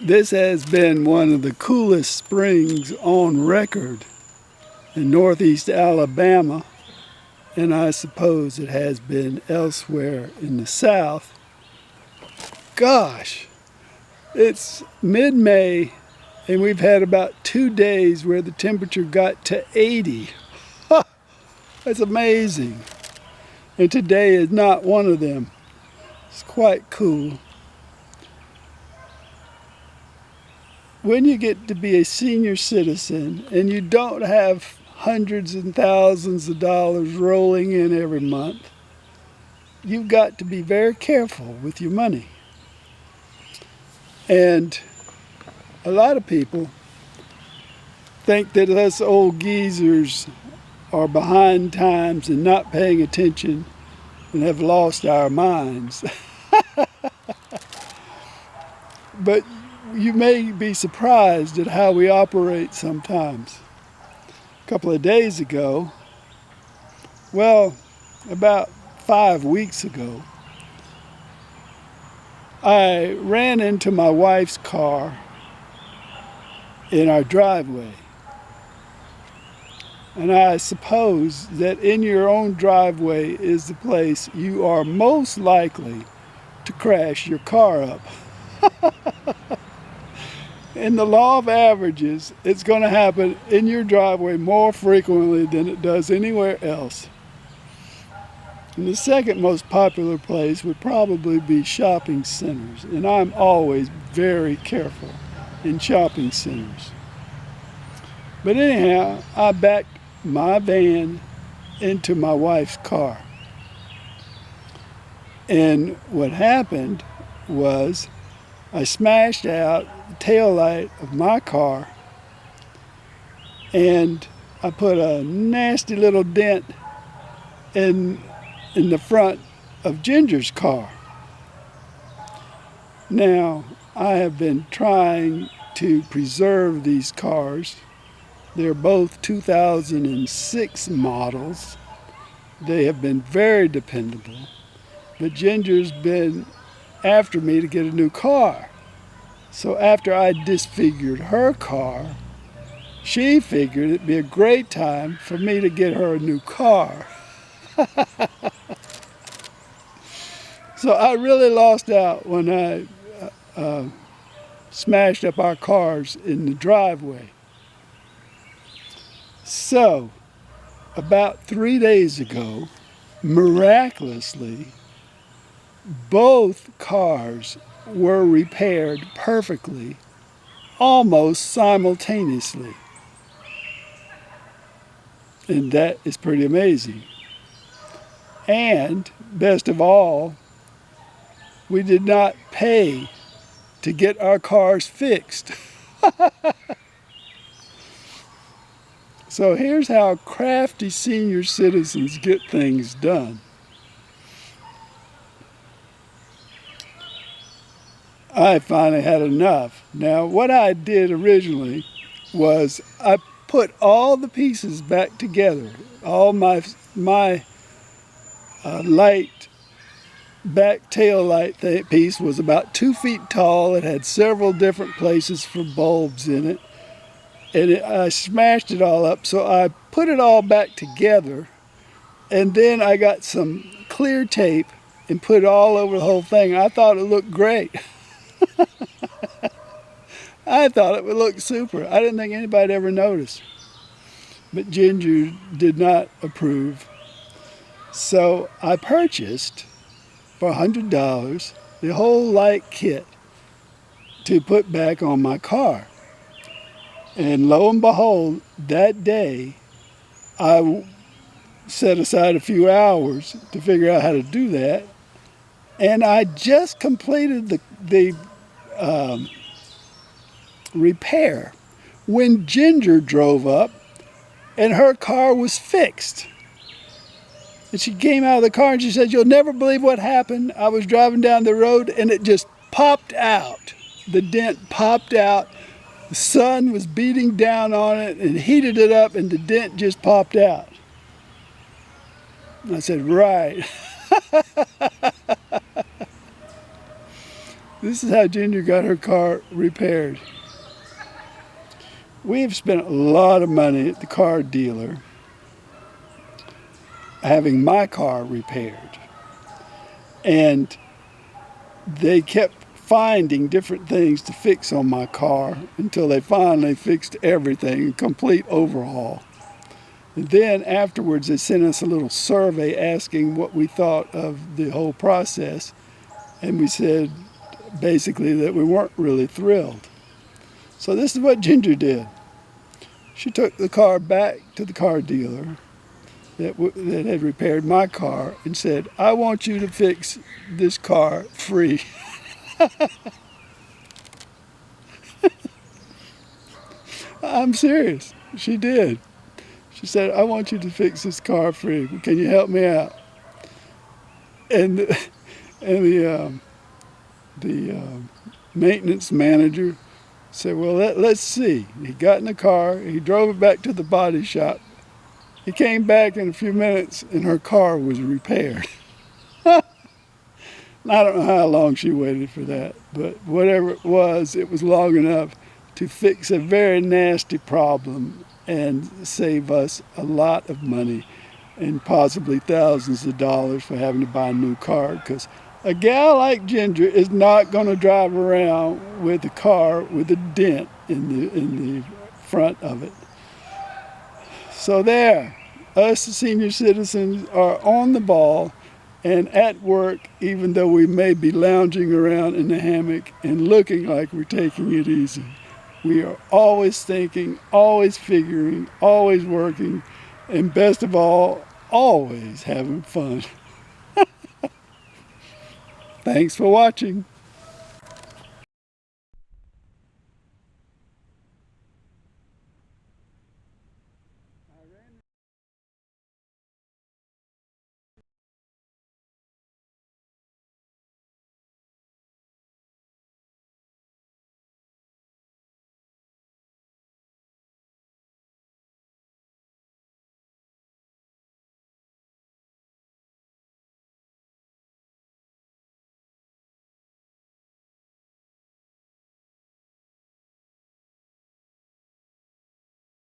This has been one of the coolest springs on record in northeast Alabama, and I suppose it has been elsewhere in the south. Gosh, it's mid-May and we've had about 2 days where the temperature got to 80. Ha! That's amazing. And today is not one of them. It's quite cool. When you get to be a senior citizen and you don't have hundreds and thousands of dollars rolling in every month, you've got to be very careful with your money. And a lot of people think that us old geezers are behind times and not paying attention and have lost our minds. But you may be surprised at how we operate sometimes. A couple of days ago, well, about 5 weeks ago, I ran into my wife's car in our driveway. And I suppose that in your own driveway is the place you are most likely to crash your car up. In the law of averages, it's going to happen in your driveway more frequently than it does anywhere else. And the second most popular place would probably be shopping centers. And I'm always very careful in shopping centers. But anyhow, I backed my van into my wife's car. And what happened was I smashed out the tail light of my car and I put a nasty little dent in the front of Ginger's car. Now, I have been trying to preserve these cars. They're both 2006 models. They have been very dependable, but Ginger's been after me to get a new car. So after I disfigured her car, she figured it'd be a great time for me to get her a new car. So I really lost out when I smashed up our cars in the driveway. So about 3 days ago, miraculously, both cars were repaired perfectly, almost simultaneously. And that is pretty amazing. And best of all, we did not pay to get our cars fixed. So here's how crafty senior citizens get things done. I finally had enough. Now, what I did originally was I put all the pieces back together. All my light, back tail light piece was about 2 feet tall. It had several different places for bulbs in it. And I smashed it all up, so I put it all back together. And then I got some clear tape and put it all over the whole thing. I thought it looked great. I thought it would look super. I didn't think anybody'd ever notice. But Ginger did not approve. So I purchased, for $100, the whole light kit to put back on my car. And lo and behold, that day, I set aside a few hours to figure out how to do that. And I just completed the repair when Ginger drove up and her car was fixed. And she came out of the car and she said, "You'll never believe what happened. I was driving down the road and it just popped out. The dent popped out. The sun was beating down on it and heated it up and the dent just popped out." And I said, "Right." This is how Ginger got her car repaired. We have spent a lot of money at the car dealer having my car repaired. And they kept finding different things to fix on my car until they finally fixed everything, a complete overhaul. And then afterwards they sent us a little survey asking what we thought of the whole process. And we said basically that we weren't really thrilled. So this is what Ginger did. She took the car back to the car dealer that had repaired my car and said, I want you to fix this car free. I'm serious. She did. She said, I want you to fix this car free. Can you help me out? And the maintenance manager said, well, let's see. He got in the car. He drove it back to the body shop. He came back in a few minutes and her car was repaired. I don't know how long she waited for that, but whatever it was long enough to fix a very nasty problem and save us a lot of money and possibly thousands of dollars for having to buy a new car, because a gal like Ginger is not going to drive around with a car with a dent in the front of it. So there, us senior citizens are on the ball and at work, even though we may be lounging around in the hammock and looking like we're taking it easy. We are always thinking, always figuring, always working, and best of all, always having fun. Thanks for watching.